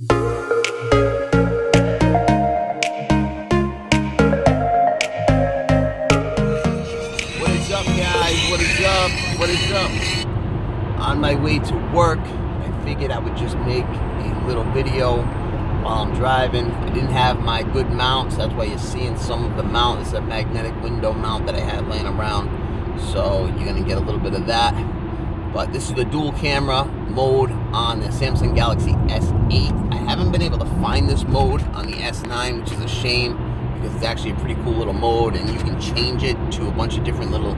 What is up? On my way to work, I figured I would just make a little video while I'm driving. I didn't have my good mount, so that's why you're seeing some of the mount. It's a magnetic window mount that I had laying around, so you're gonna get a little bit of that. But this is the dual camera mode on the Samsung Galaxy S8. I haven't been able to find this mode on the S9, which is a shame, because it's actually a pretty cool little mode, and you can change it to a bunch of different little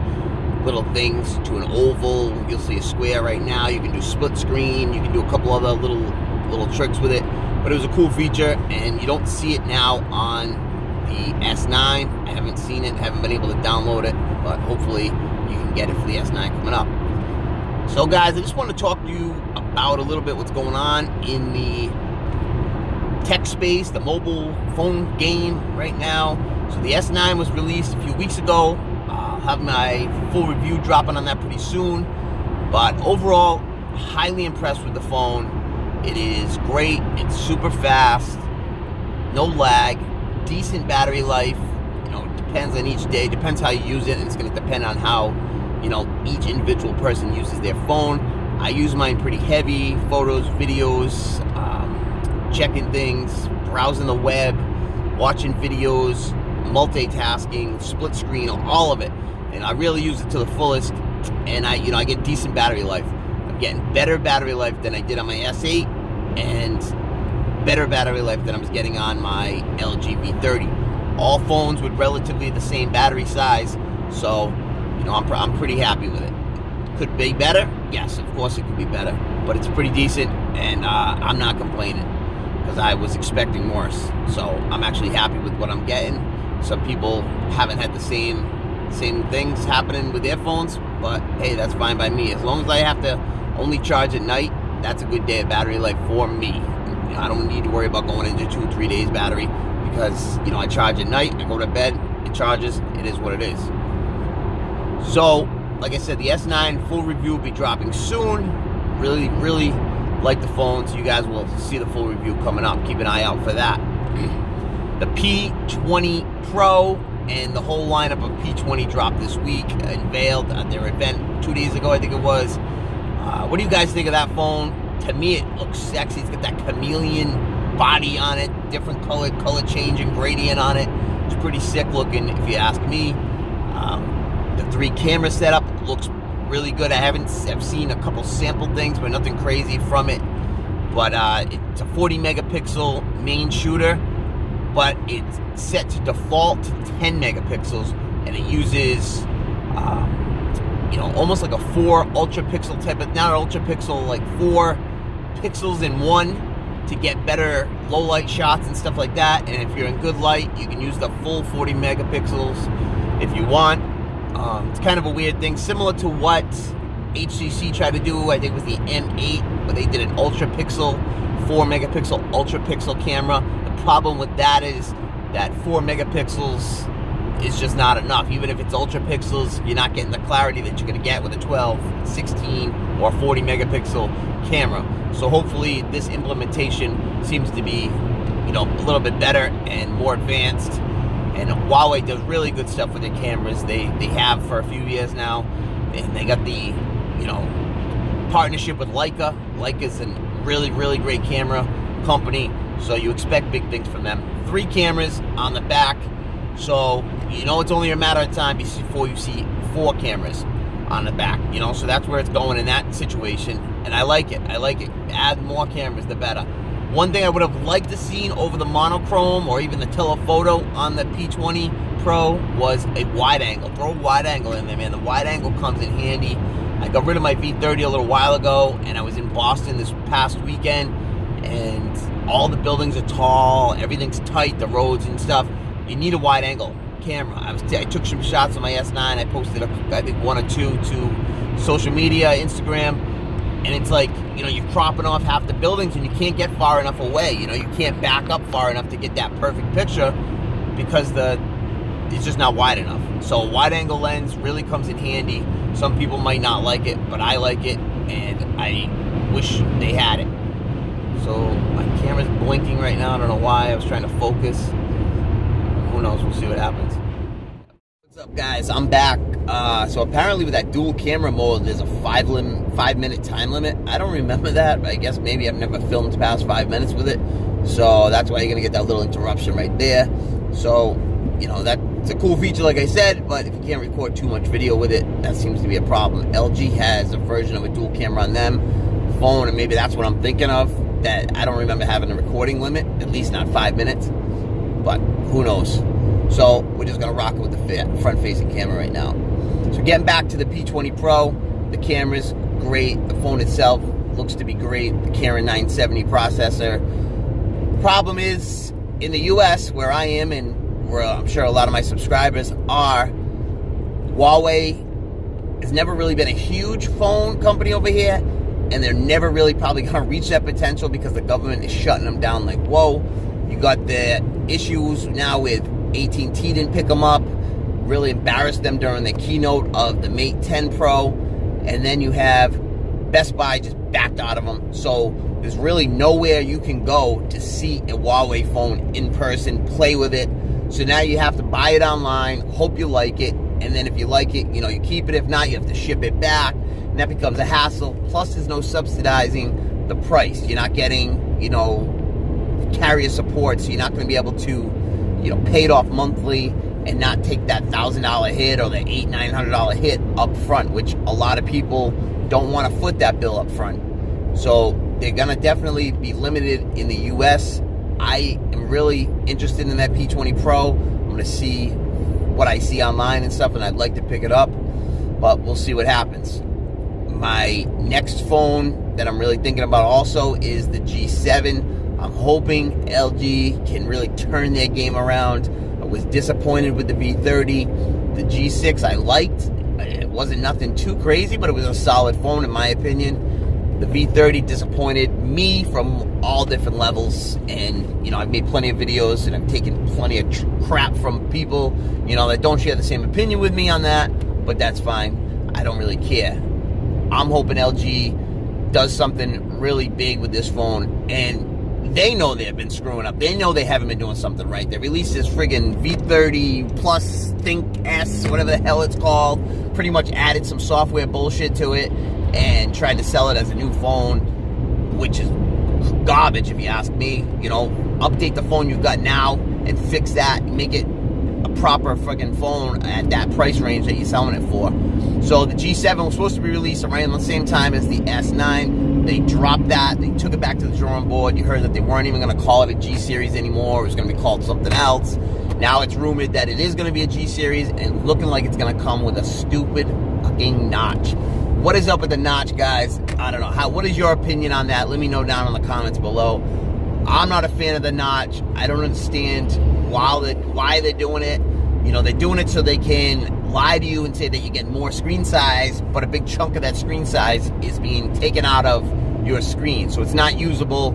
things, to an oval. You'll see a square right now. You can do split screen. You can do a couple other little tricks with it. But it was a cool feature, and you don't see it now on the S9. I haven't seen it, haven't been able to download it, but hopefully you can get it for the S9 coming up. So guys, I just want to talk to you about a little bit what's going on in the tech space, the mobile phone game right now. So the S9 was released a few weeks ago. I'll have my full review dropping on that pretty soon. But overall, highly impressed with the phone. It is great. It's super fast, no lag, decent battery life. You know, it depends on each day, depends how you use it, and it's going to depend on how, you know, each individual person uses their phone. I use mine pretty heavy, photos, videos, checking things, browsing the web, watching videos, multitasking, split screen, all of it. And I really use it to the fullest, and I get decent battery life. I'm getting better battery life than I did on my S8, and better battery life than I was getting on my LG V30. All phones with relatively the same battery size, so I'm pretty happy with it. Could be better? Yes, of course it could be better, but it's pretty decent, and I'm not complaining, because I was expecting worse. So I'm actually happy with what I'm getting. Some people haven't had the same things happening with their phones, but hey, that's fine by me. As long as I have to only charge at night, that's a good day of battery life for me. I don't need to worry about going into 2 or 3 days battery, because I charge at night, I go to bed, it charges, it is what it is. So, like I said, the S9 full review will be dropping soon. Really, really like the phone, so you guys will see the full review coming up. Keep an eye out for that. The P20 Pro and the whole lineup of P20 dropped this week, unveiled at their event 2 days ago, I think it was. What do you guys think of that phone? To me, it looks sexy. It's got that chameleon body on it, different color change and gradient on it. It's pretty sick looking, if you ask me. The 3 camera setup looks really good. I've seen a couple sample things, but nothing crazy from it. But it's a 40 megapixel main shooter, but it's set to default to 10 megapixels, and it uses almost like a 4 ultra pixel type of, not ultra pixel, like 4 pixels in one to get better low light shots and stuff like that. And if you're in good light, you can use the full 40 megapixels if you want. It's kind of a weird thing, similar to what HTC tried to do. I think it was the M8, but they did an ultra pixel, 4 megapixel ultra pixel camera. The problem with that is that 4 megapixels is just not enough. Even if it's ultra pixels, you're not getting the clarity that you're going to get with a 12, 16, or 40 megapixel camera. So hopefully this implementation seems to be, a little bit better and more advanced. And Huawei does really good stuff with their cameras. They have for a few years now, and they got the partnership with Leica. Leica's a really, really great camera company, so you expect big things from them. 3 cameras on the back, so it's only a matter of time before you see 4 cameras on the back. So that's where it's going in that situation, and I like it. Add more cameras, the better. One thing I would have liked to see over the monochrome or even the telephoto on the P20 Pro was a wide angle. Throw a wide angle in there, man. The wide angle comes in handy. I got rid of my V30 a little while ago, and I was in Boston this past weekend, and all the buildings are tall, everything's tight, the roads and stuff. You need a wide angle camera. I took some shots on my S9. I posted, I think, 1 or 2 to social media, Instagram, and it's like, you're cropping off half the buildings and you can't get far enough away. You can't back up far enough to get that perfect picture because it's just not wide enough. So a wide angle lens really comes in handy. Some people might not like it, but I like it, and I wish they had it. So my camera's blinking right now. I don't know why. I was trying to focus. Who knows? We'll see what happens. What's up, guys? I'm back. So apparently with that dual camera mode, there's a 5-minute time limit. I don't remember that, but I guess maybe I've never filmed past 5 minutes with it. So that's why you're going to get that little interruption right there. So, you know, that's a cool feature, like I said, but if you can't record too much video with it, that seems to be a problem. LG has a version of a dual camera on them phone, and maybe that's what I'm thinking of, that I don't remember having a recording limit, at least not 5 minutes, but who knows. So we're just going to rock it with the front-facing camera right now. So getting back to the P20 Pro, the camera's great. The phone itself looks to be great. The Kirin 970 processor. Problem is, in the US, where I am and where I'm sure a lot of my subscribers are, Huawei has never really been a huge phone company over here, and they're never really probably going to reach that potential because the government is shutting them down like, whoa. You got the issues now with AT&T didn't pick them up, really embarrassed them during the keynote of the Mate 10 Pro, and then you have Best Buy just backed out of them. So there's really nowhere you can go to see a Huawei phone in person, play with it. So now you have to buy it online, hope you like it, and then if you like it, you know, you keep it. If not, you have to ship it back, and that becomes a hassle. Plus, there's no subsidizing the price. You're not getting, you know, carrier support, so you're not going to be able to, you know, pay it off monthly and not take that $1,000 hit or the $800-900 hit up front, which a lot of people don't want to foot that bill up front. So they're going to definitely be limited in the US. I am really interested in that P20 Pro. I'm going to see what I see online and stuff, and I'd like to pick it up, but we'll see what happens. My next phone that I'm really thinking about also is the G7. I'm hoping LG can really turn their game around. I was disappointed with the V30. The G6 I liked. It wasn't nothing too crazy, but it was a solid phone in my opinion. The V30 disappointed me from all different levels, and you know, I've made plenty of videos and I've taken plenty of crap from people, you know, that don't share the same opinion with me on that, but that's fine. I don't really care. I'm hoping LG does something really big with this phone, and they know they've been screwing up. They know they haven't been doing something right. They released this friggin' V30 Plus Think S, whatever the hell it's called. Pretty much added some software bullshit to it and tried to sell it as a new phone, which is garbage if you ask me. You know, update the phone you've got now and fix that and make it a proper friggin' phone at that price range that you're selling it for. So the G7 was supposed to be released around the same time as the S9. They dropped that. They took it back to the drawing board. You heard that they weren't even going to call it a G series anymore. It was going to be called something else. Now it's rumored that it is going to be a G series, and looking like it's going to come with a stupid fucking notch. What is up with the notch, guys? I don't know. What is your opinion on that? Let me know down in the comments below. I'm not a fan of the notch. I don't understand why they're doing it. You know, they're doing it so they can lie to you and say that you get more screen size, but a big chunk of that screen size is being taken out of your screen, so it's not usable.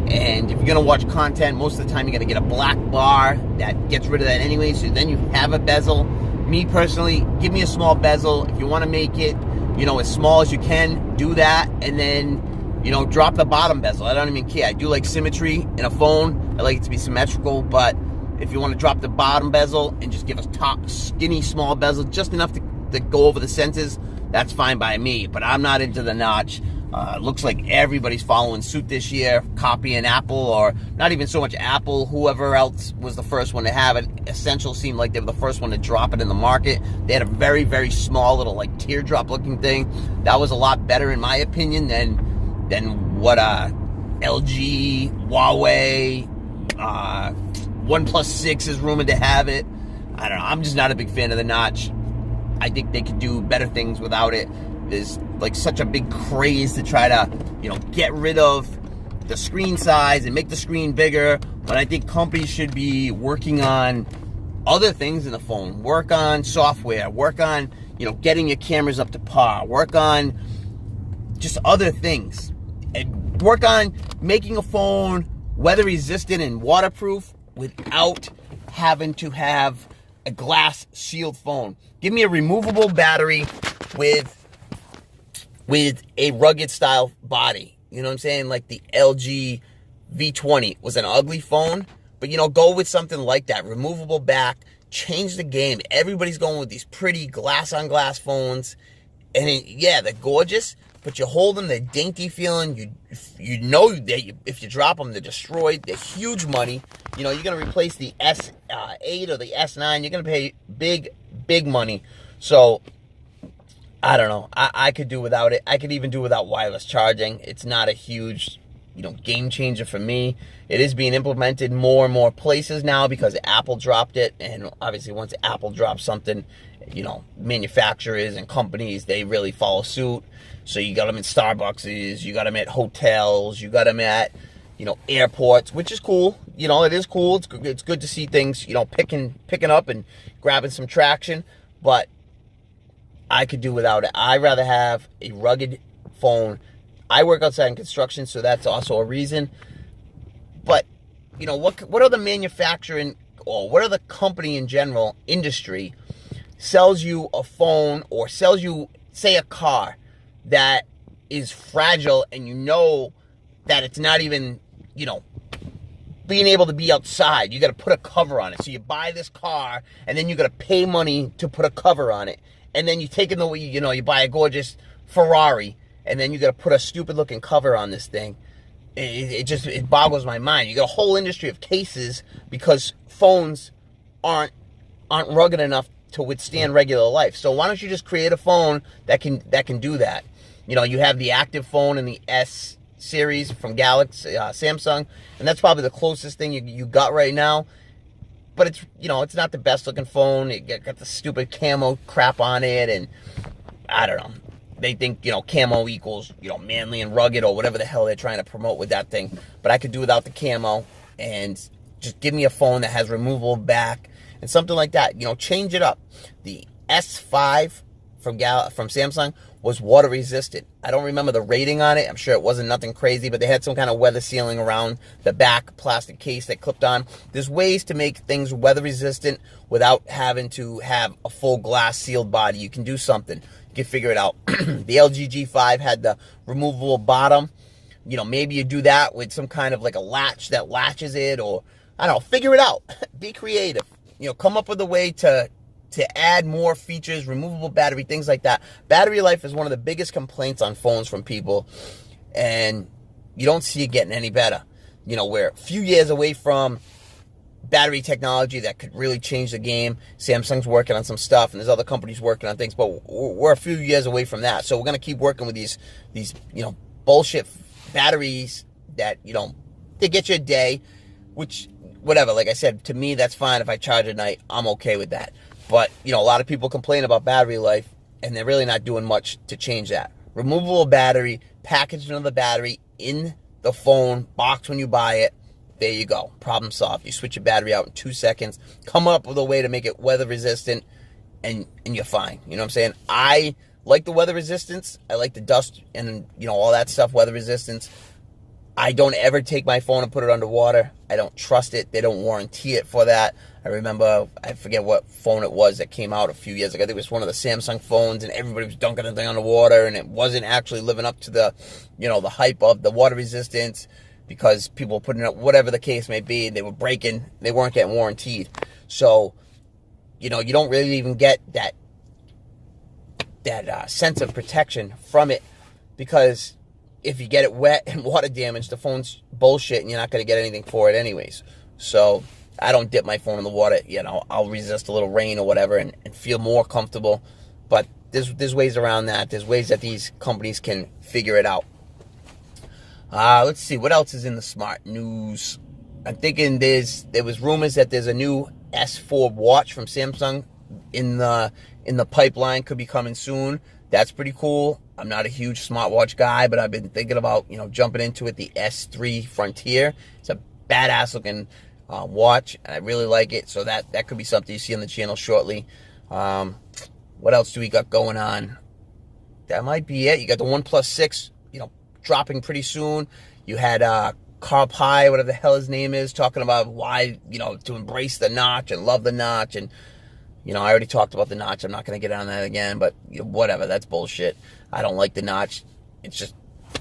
And if you're going to watch content, most of the time you're going to get a black bar that gets rid of that anyway, so then you have a bezel. Me personally, give me a small bezel. If you want to make it, you know, as small as you can, do that, and then, you know, drop the bottom bezel. I don't even care. I do like symmetry in a phone. I like it to be symmetrical, but if you want to drop the bottom bezel and just give us top skinny small bezel, just enough to go over the centers, that's fine by me. But I'm not into the notch. Looks like everybody's following suit this year, copying Apple, or not even so much Apple, whoever else was the first one to have it. Essential seemed like they were the first one to drop it in the market. They had a very, very small little like teardrop looking thing. That was a lot better in my opinion than what LG, Huawei, OnePlus 6 is rumored to have it. I don't know. I'm just not a big fan of the notch. I think they could do better things without it. There's like such a big craze to try to, you know, get rid of the screen size and make the screen bigger. But I think companies should be working on other things in the phone. Work on software. Work on, you know, getting your cameras up to par. Work on just other things. And work on making a phone weather resistant and waterproof without having to have a glass sealed phone. Give me a removable battery with a rugged style body. You know what I'm saying? Like the LG V20 was an ugly phone, but, you know, go with something like that. Removable back, change the game. Everybody's going with these pretty glass-on-glass phones. And, yeah, they're gorgeous, but you hold them, they're dainty feeling. You know that if you drop them, they're destroyed. They're huge money. You know, you're going to replace the S8 or the S9. You're going to pay big money. So, I don't know. I could do without it. I could even do without wireless charging. It's not a huge, you know, game changer for me. It is being implemented more and more places now because Apple dropped it. And obviously once Apple drops something, you know, manufacturers and companies, they really follow suit. So you got them in Starbucks, you got them at hotels, you got them at, you know, airports, which is cool. You know, it is cool. It's good to see things, you know, picking up and grabbing some traction. But I could do without it. I'd rather have a rugged phone. I work outside in construction, so that's also a reason. But, you know, what are the manufacturing, or what are the company in general, industry, sells you a phone or sells you, say, a car that is fragile and you know that it's not even, you know, being able to be outside. You got to put a cover on it. So you buy this car and then you got to pay money to put a cover on it. And then you take it away, you know, you buy a gorgeous Ferrari and then you got to put a stupid looking cover on this thing. It boggles my mind. You got a whole industry of cases because phones aren't rugged enough to withstand regular life. So why don't you just create a phone that can do that? You know, you have the active phone in the S series from Galaxy, Samsung, and that's probably the closest thing you got right now. But it's, you know, it's not the best looking phone. It got the stupid camo crap on it, and I don't know. They think, you know, camo equals, you know, manly and rugged or whatever the hell they're trying to promote with that thing. But I could do without the camo and just give me a phone that has removable back and something like that. You know, change it up. The S5 from Samsung was water resistant. I don't remember the rating on it. I'm sure it wasn't nothing crazy, but they had some kind of weather sealing around the back plastic case that clipped on. There's ways to make things weather resistant without having to have a full glass sealed body. You can do something. You can figure it out. The LG G5 had the removable bottom. You know, maybe you do that with some kind of like a latch that latches it, or I don't know, figure it out. Be creative. You know, come up with a way to add more features, removable battery, things like that. Battery life is one of the biggest complaints on phones from people, and you don't see it getting any better. You know, we're a few years away from battery technology that could really change the game. Samsung's working on some stuff, and there's other companies working on things, but we're a few years away from that. So we're going to keep working with these, you know, bullshit batteries that, you know, they get you a day, which, whatever, like I said, to me, that's fine. If I charge at night, I'm okay with that. But, you know, a lot of people complain about battery life, and they're really not doing much to change that. Removable battery, packaged another battery in the phone, box when you buy it. There you go. Problem solved. You switch your battery out in 2 seconds, come up with a way to make it weather resistant, and you're fine. You know what I'm saying? I like the weather resistance. I like the dust and, you know, all that stuff, weather resistance. I don't ever take my phone and put it underwater. I don't trust it. They don't warranty it for that. I remember, I forget what phone it was that came out a few years ago. I think it was one of the Samsung phones, and everybody was dunking the thing underwater, and it wasn't actually living up to the, you know, the hype of the water resistance because people were putting it, whatever the case may be, they were breaking, they weren't getting warranted. So, you know, you don't really even get that sense of protection from it, because if you get it wet and water damage, the phone's bullshit and you're not going to get anything for it anyways. So I don't dip my phone in the water. You know, I'll resist a little rain or whatever and feel more comfortable. But there's ways around that. There's ways that these companies can figure it out. Let's see. What else is in the smart news? I'm thinking there was rumors that there's a new S4 watch from Samsung in the pipeline, could be coming soon. That's pretty cool. I'm not a huge smartwatch guy, but I've been thinking about, you know, jumping into it. The S3 Frontier. It's a badass looking watch, and I really like it. So that could be something you see on the channel shortly. What else do we got going on? That might be it. You got the OnePlus 6, you know, dropping pretty soon. You had Carl Pye, whatever the hell his name is, talking about why, you know, to embrace the notch and love the notch. And, you know, I already talked about the notch. I'm not going to get on that again, but you know, whatever. That's bullshit. I don't like the notch. It's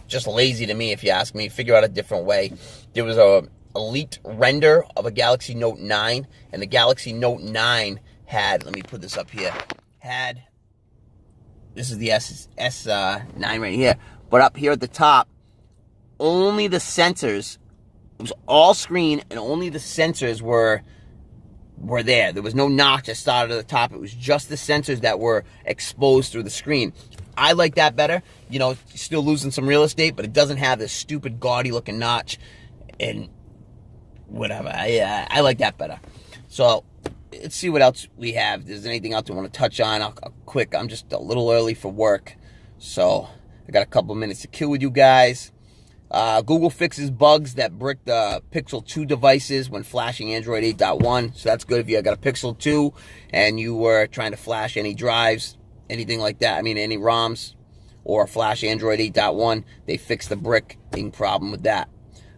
just lazy to me, if you ask me. Figure out a different way. there was a leaked render of a Galaxy Note 9, and the Galaxy Note 9 had, let me put this up here, this is the S9 right here, but up here at the top, only the sensors, it was all screen, and only the sensors were there. There was no notch that started at the top. It was just the sensors that were exposed through the screen. I like that better. You know, still losing some real estate, but it doesn't have this stupid gaudy looking notch and whatever. I like that better. So let's see what else we have. If there's anything else I want to touch on, I'll quick. I'm just a little early for work, so I got a couple minutes to kill with you guys. Google fixes bugs that brick the Pixel 2 devices when flashing Android 8.1. So that's good if you got a Pixel 2 and you were trying to flash any drives, anything like that. I mean, any ROMs or flash Android 8.1. They fixed the bricking problem with that.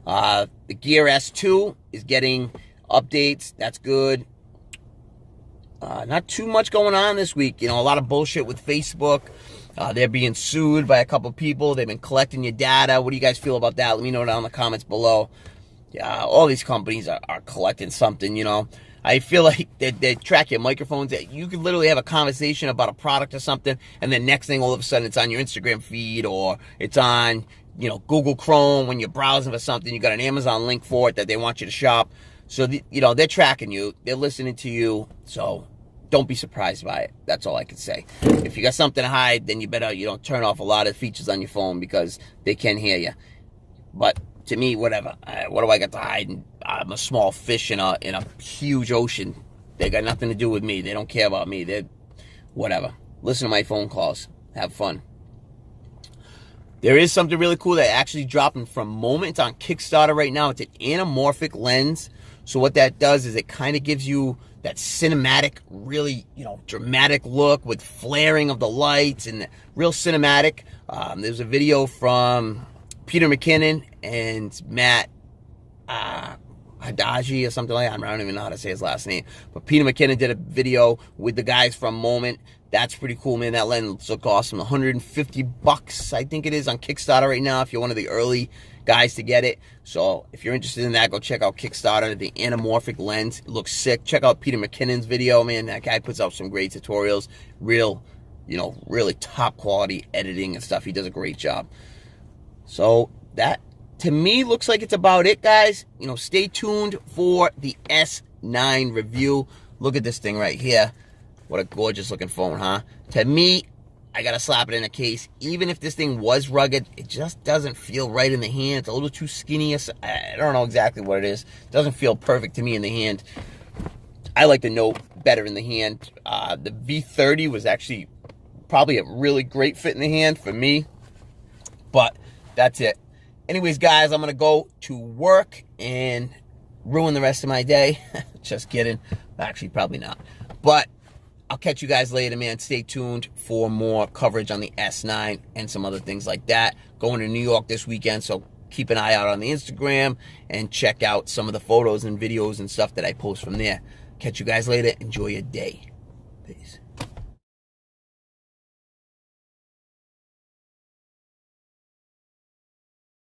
The Gear S2 is getting updates. That's good. Not too much going on this week. You know, a lot of bullshit with Facebook. They're being sued by a couple people. They've been collecting your data. What do you guys feel about that? Let me know down in the comments below. All these companies are collecting something, you know. I feel like they track your microphones. You could literally have a conversation about a product or something, and then next thing, all of a sudden, it's on your Instagram feed, or it's on, you know, Google Chrome when you're browsing for something. You got an Amazon link for it that they want you to shop. So, you know, they're tracking you. They're listening to you. So don't be surprised by it. That's all I can say. If you got something to hide, then you better, you know, turn off a lot of features on your phone because they can hear you. But to me, whatever. What do I got to hide? I'm a small fish in a huge ocean. They got nothing to do with me. They don't care about me. They're whatever. Listen to my phone calls. Have fun. There is something really cool that actually dropping from Moment. It's on Kickstarter right now. It's an anamorphic lens. So what that does is it kind of gives you that cinematic, really, you know, dramatic look with flaring of the lights and real cinematic. There's a video from Peter McKinnon and Matt Hadaji or something like that. I don't even know how to say his last name. But Peter McKinnon did a video with the guys from Moment. That's pretty cool, man. That lens looks awesome. $150, I think it is, on Kickstarter right now if you're one of the early guys to get it. So if you're interested in that, go check out Kickstarter. The anamorphic lens, it looks sick. Check out Peter McKinnon's video, man. That guy puts out some great tutorials. Real, you know, really top quality editing and stuff. He does a great job. So that, to me, looks like it's about it, guys. You know, stay tuned for the S9 review. Look at this thing right here. What a gorgeous looking phone, huh? To me, I gotta slap it in a case. Even if this thing was rugged, it just doesn't feel right in the hand. It's a little too skinny. I don't know exactly what it is. It doesn't feel perfect to me in the hand. I like the Note better in the hand. The V30 was actually probably a really great fit in the hand for me. But that's it. Anyways, guys, I'm gonna go to work and ruin the rest of my day. Just kidding. Actually, probably not. But I'll catch you guys later, man. Stay tuned for more coverage on the S9 and some other things like that. Going to New York this weekend, so keep an eye out on the Instagram and check out some of the photos and videos and stuff that I post from there. Catch you guys later. Enjoy your day. Peace.